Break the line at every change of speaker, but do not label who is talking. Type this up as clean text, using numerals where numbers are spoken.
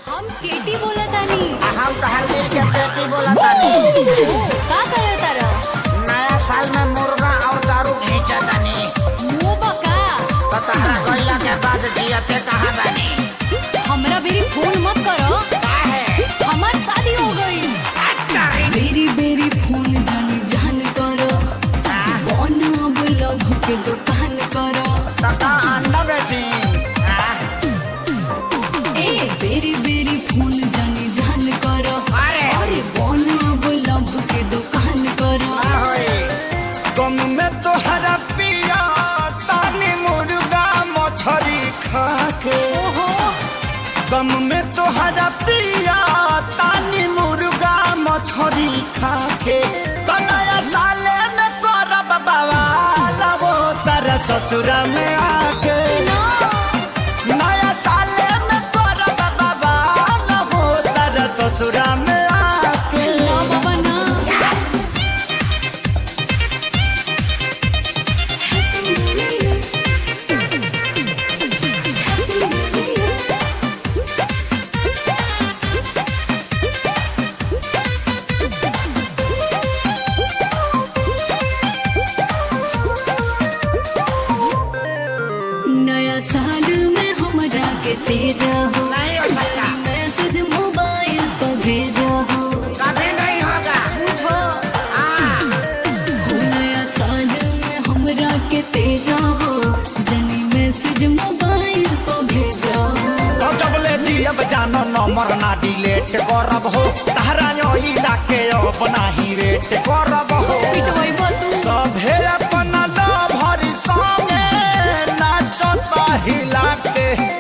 हम केटी बोलतानी।
हम तहर दिल के पेटी बोलतानी।
का करतारा?
नया साल में मुर्गा और दारू घींचतानी।
मुंह बका।
तो तहरा गइला के बाद जियते कहाँ बानी?
हमरा बेरी फोन मत करो।
काहे?
हमार शादी हो गई। बेरी बेरी फोन जानी जान करो। बन अब लव के दुकान करो।
तका अंडा बेची।
ए बेरी बेरी फोन जानी जान करो।
अरे
बन अब लव के दुकान करो।
गम में तो हरा पिया तानी मुर्गा मछरी खाके।
ओहो
गम में तो हरा पिया तानी मुर्गा मछरी खाके। नया साले में करब बवाल वो तारा ससुरा में आके। नया साले में करब बवाल वो तारा ससुरा में आके।
ना बाबा ना। नया साल में हमरा के तेजा हो।
नहीं हो सकता।
मैसेज मोबाइल पर भेजा हो।
कभी नहीं होगा।
पूछो
हाँ।
हो नया साल में हमरा के तेजा हो। जनी मैसेज मोबाइल पर भेजा हो।
तो जब ले जियब जानो नंबर ना डिलीट करब हो। तहरा इला के अब नाही वेट करब हो।
पिटवाई तू।
सभे अपन लभरी संगे नाचता हिला के।